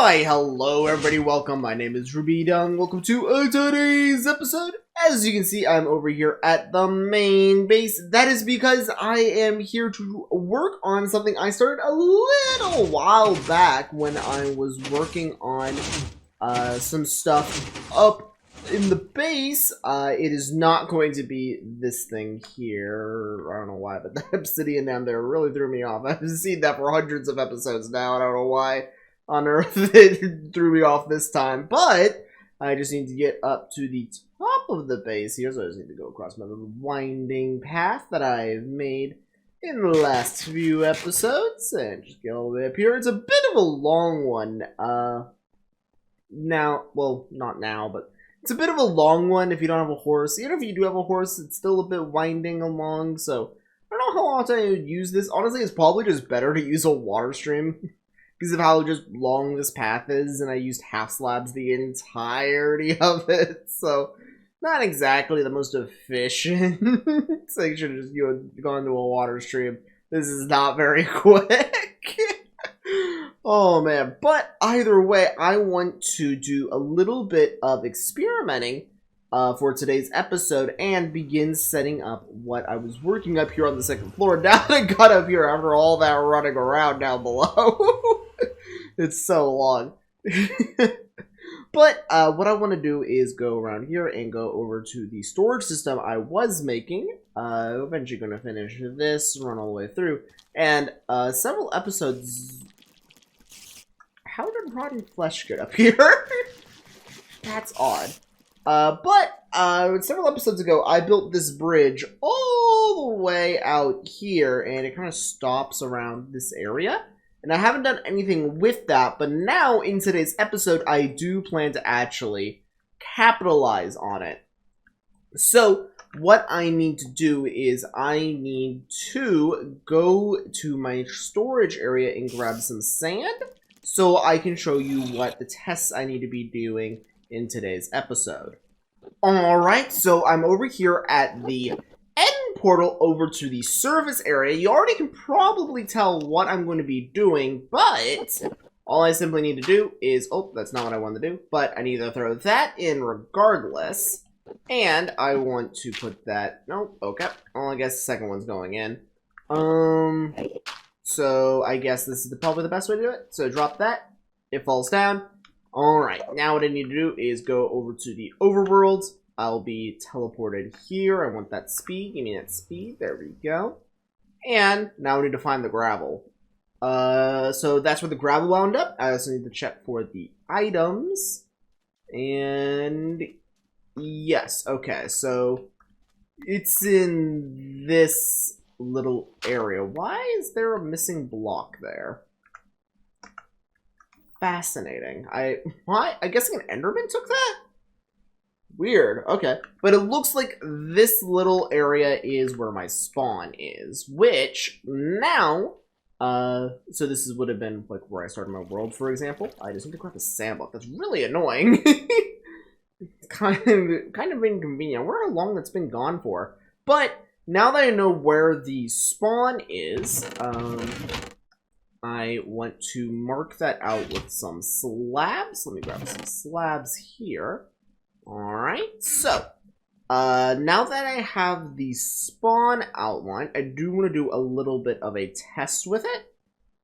Why, hello everybody, welcome. My name is Rubydung. Welcome to today's episode. As you can see, I'm over here at the main base. That is because I am here to work on something I started a little while back when I was working on some stuff up in the base. It is not going to be this thing here. I don't know why, but the obsidian down there really threw me off. I've seen that for hundreds of episodes now. I don't know why on earth it threw me off this time, but I just need to get up to the top of the base here, so I just need to go across my little winding path that I've made in the last few episodes, and just get all the way up here. It's a bit of a long one, now, well, not now, but it's a bit of a long one if you don't have a horse. Even if you do have a horse, it's still a bit winding along, so I don't know how often I would use this. Honestly, it's probably just better to use a water stream because of how just long this path is, and I used half slabs the entirety of it, so not exactly the most efficient. So you should have just gone to a water stream. This is not very quick. Oh man, but either way, I want to do a little bit of experimenting for today's episode and begin setting up what I was working up here on the second floor. Now that I got up here after all that running around down below. It's so long. But what I want to do is go around here and go over to the storage system I was making. Eventually going to finish this, run all the way through. And several episodes... How did rotten flesh get up here? That's odd. But several episodes ago, I built this bridge all the way out here, and it kind of stops around this area. And I haven't done anything with that, but now in today's episode, I do plan to actually capitalize on it. So what I need to do is I need to go to my storage area and grab some sand so I can show you what the tests I need to be doing in today's episode. Alright, so I'm over here at the end portal over to the surface area. You already can probably tell what I'm going to be doing, but all I simply need to do is, oh, that's not what I wanted to do, but I need to throw that in regardless, and I want to put that, no, okay, well, I guess the second one's going in. So I guess this is probably the best way to do it. So drop that, it falls down. Alright, now what I need to do is go over to the overworld. I'll be teleported here. I want that speed. Give me that speed. There we go. And now we need to find the gravel. So that's where the gravel wound up. I also need to check for the items. And yes, okay, so it's in this little area. Why is there a missing block there? Fascinating. Why? I guess an Enderman took that? Weird. Okay. But it looks like this little area is where my spawn is, which now, so this would have been like where I started my world, for example. I just need to grab a sand block. That's really annoying. It's kind of inconvenient. Where how long that's been gone for. But now that I know where the spawn is, I want to mark that out with some slabs. Let me grab some slabs here. Alright, so, now that I have the spawn outline, I do want to do a little bit of a test with it.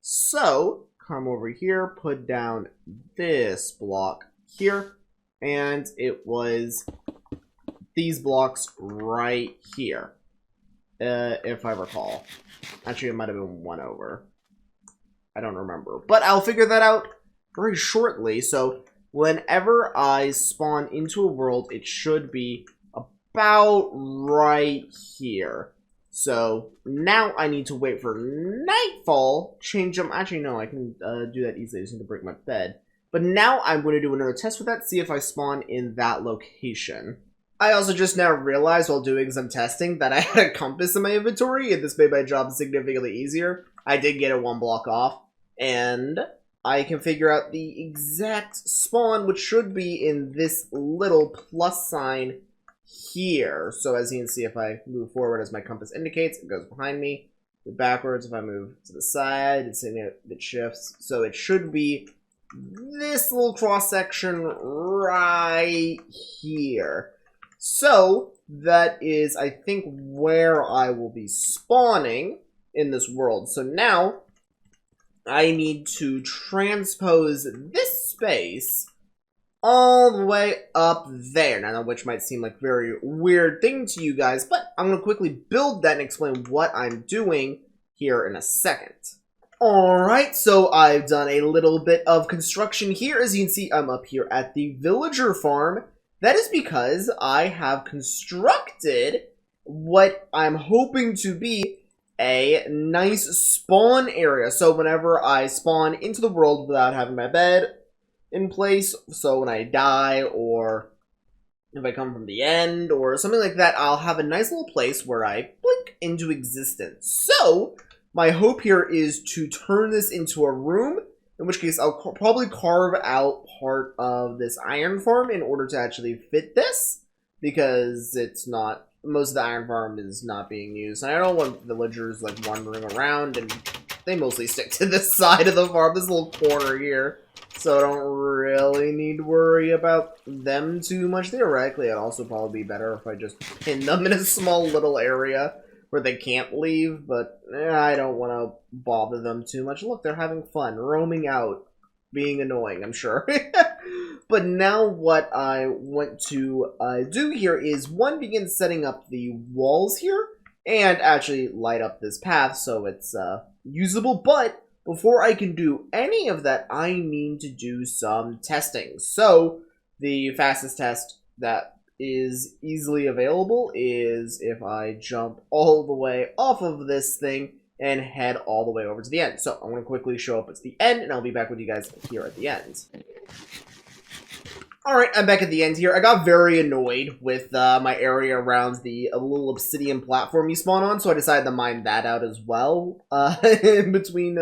So, come over here, put down this block here, and it was these blocks right here, if I recall. Actually, it might have been one over. I don't remember, but I'll figure that out very shortly. So whenever I spawn into a world, it should be about right here. So now I need to wait for nightfall, change them. Actually, no, I can do that easily. I just need to break my bed. But now I'm going to do another test with that, see if I spawn in that location. I also just now realized while doing some testing that I had a compass in my inventory, and this made my job significantly easier. I did get it one block off, and I can figure out the exact spawn, which should be in this little plus sign here. So as you can see, if I move forward as my compass indicates, it goes behind me. Move backwards, if I move to the side, it shifts. So it should be this little cross section right here. So that is, I think, where I will be spawning in this world. So now I need to transpose this space all the way up there. Now, which might seem like a very weird thing to you guys, but I'm going to quickly build that and explain what I'm doing here in a second. Alright, so I've done a little bit of construction here. As you can see, I'm up here at the villager farm. That is because I have constructed what I'm hoping to be a nice spawn area. So whenever I spawn into the world without having my bed in place, so when I die or if I come from the end or something like that, I'll have a nice little place where I blink into existence. So my hope here is to turn this into a room, in which case I'll probably carve out part of this iron farm in order to actually fit this, because it's not, most of the iron farm is not being used. And I don't want villagers like wandering around, and they mostly stick to this side of the farm, this little corner here. So I don't really need to worry about them too much. Theoretically, it'd also probably be better if I just pin them in a small little area where they can't leave, but I don't want to bother them too much. Look, they're having fun, roaming out, being annoying, I'm sure. But now what I want to do here is, one, begin setting up the walls here, and actually light up this path so it's usable. But before I can do any of that, I need to do some testing. So the fastest test that is easily available is if I jump all the way off of this thing and head all the way over to the end. So I'm going to quickly show up at the end, and I'll be back with you guys here at the end. Alright, I'm back at the end here. I got very annoyed with my area around the little obsidian platform you spawn on, so I decided to mine that out as well in between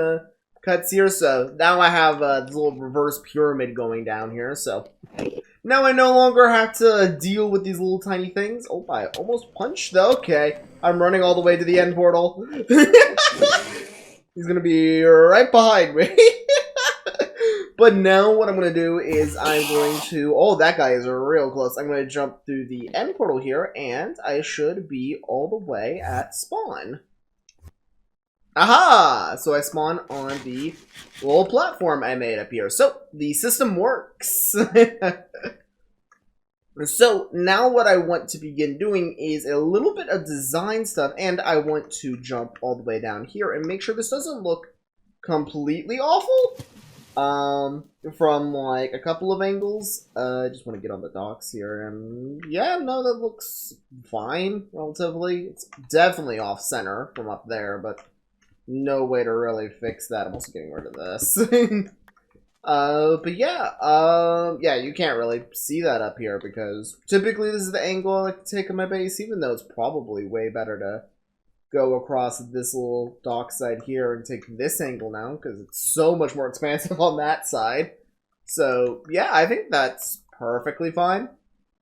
cuts here. So now I have this little reverse pyramid going down here, so now I no longer have to deal with these little tiny things. Oh, I almost punched, though. Okay, I'm running all the way to the end portal. He's gonna be right behind me. But now what I'm going to do is I'm going to... Oh, that guy is real close. I'm going to jump through the end portal here, and I should be all the way at spawn. Aha! So I spawn on the little platform I made up here. So, the system works. So, now what I want to begin doing is a little bit of design stuff, and I want to jump all the way down here and make sure this doesn't look completely awful. From like a couple of angles. I just want to get on the docks here, and yeah, no, that looks fine, relatively. It's definitely off-center from up there, but no way to really fix that. I'm also getting rid of this. But yeah, yeah, you can't really see that up here, because typically this is the angle I like to take on my base, even though it's probably way better to go across this little dock side here and take this angle now, because it's so much more expansive on that side. So, yeah, I think that's perfectly fine.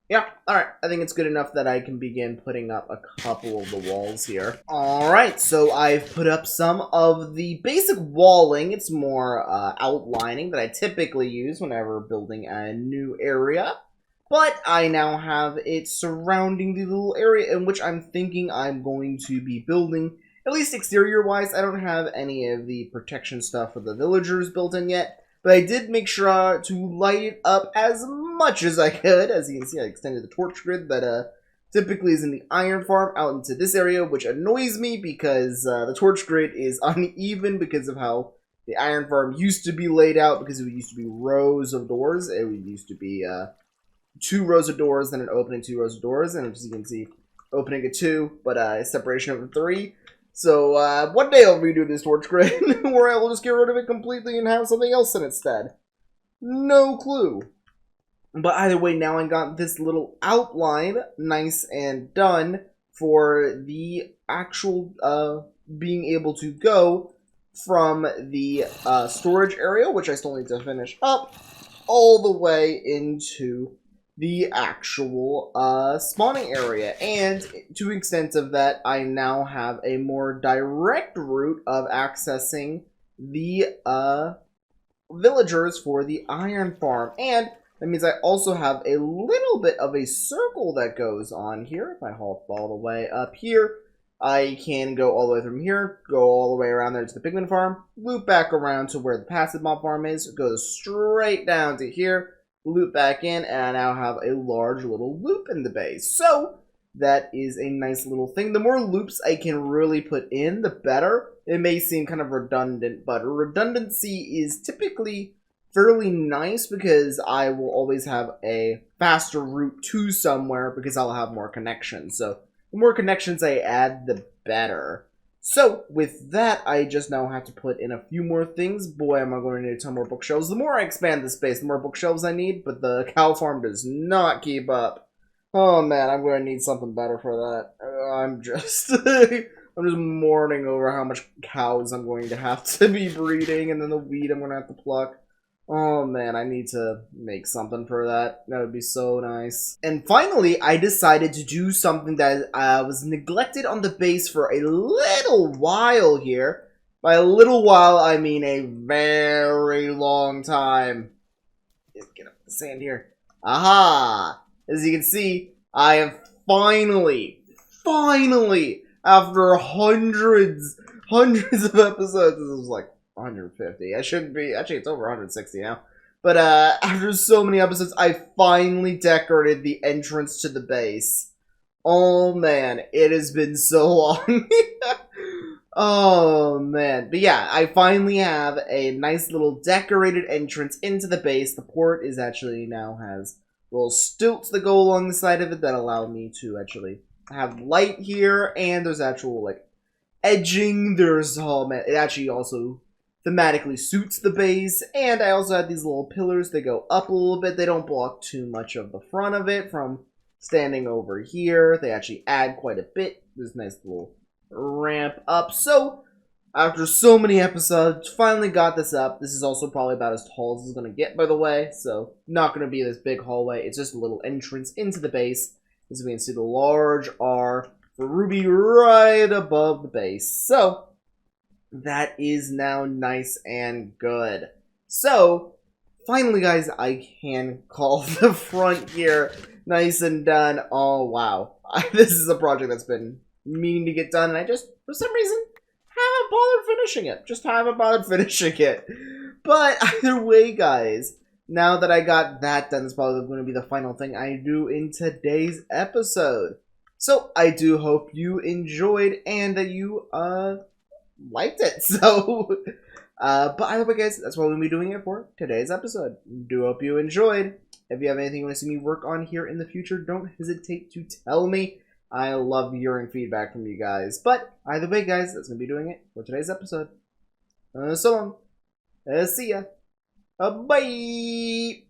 Yeah, alright, I think it's good enough that I can begin putting up a couple of the walls here. Alright, so I've put up some of the basic walling. It's more outlining that I typically use whenever building a new area. But I now have it surrounding the little area in which I'm thinking I'm going to be building, at least exterior-wise. I don't have any of the protection stuff for the villagers built in yet, but I did make sure to light it up as much as I could. As you can see, I extended the torch grid that typically is in the iron farm out into this area, which annoys me because the torch grid is uneven because of how the iron farm used to be laid out, because it used to be rows of doors. It used to be 2 rows of doors, then an opening, 2 rows of doors, and as you can see, opening at 2, but a separation of 3. So, one day I'll redo this torch grid, where I will just get rid of it completely and have something else in its stead. No clue. But either way, now I got this little outline nice and done for the actual, being able to go from the storage area, which I still need to finish up, all the way into the actual spawning area. And to the extent of that, I now have a more direct route of accessing the villagers for the iron farm. And that means I also have a little bit of a circle that goes on here. If I hop all the way up here, I can go all the way from here, go all the way around there to the pigman farm, loop back around to where the passive mob farm is, go straight down to here, loop back in, and I now have a large little loop in the base. So that is a nice little thing. The more loops I can really put in, the better. It may seem kind of redundant, but redundancy is typically fairly nice because I will always have a faster route to somewhere because I'll have more connections. So the more connections I add, the better. So with that, I just now have to put in a few more things. Boy, am I going to need a ton more bookshelves. The more I expand the space, the more bookshelves I need, but the cow farm does not keep up. Oh man, I'm going to need something better for that. I'm just mourning over how much cows I'm going to have to be breeding, and then the weed I'm going to have to pluck. Oh man, I need to make something for that. That would be so nice. And finally, I decided to do something that was neglected on the base for a little while here. By a little while, I mean a very long time. Get up the sand here. Aha! As you can see, I have finally, after hundreds of episodes, this was like 150. I shouldn't be, actually it's over 160 now. But after so many episodes, I finally decorated the entrance to the base. Oh man, it has been so long. Oh man. But yeah, I finally have a nice little decorated entrance into the base. The port is actually now has little stilts that go along the side of it that allow me to actually have light here, and there's actual like edging. There's it actually also thematically suits the base, and I also have these little pillars that go up a little bit. They don't block too much of the front of it from standing over here. They actually add quite a bit. There's a nice little ramp up. So after so many episodes, finally got this up. This is also probably about as tall as it's going to get, by the way. So not going to be this big hallway. It's just a little entrance into the base. As we can see, the large R for Ruby right above the base. So that is now nice and good. So finally, guys, I can call the front here nice and done. Oh, wow. This is a project that's been meaning to get done, and I just, for some reason, haven't bothered finishing it. Just haven't bothered finishing it. But either way, guys, now that I got that done, it's probably going to be the final thing I do in today's episode. So I do hope you enjoyed and that you liked it. So, but either way, guys, that's what we'll be doing it for today's episode. Do hope you enjoyed. If you have anything you want to see me work on here in the future, don't hesitate to tell me. I love hearing feedback from you guys. But either way, guys, that's going to be doing it for today's episode. So long. See ya. Bye.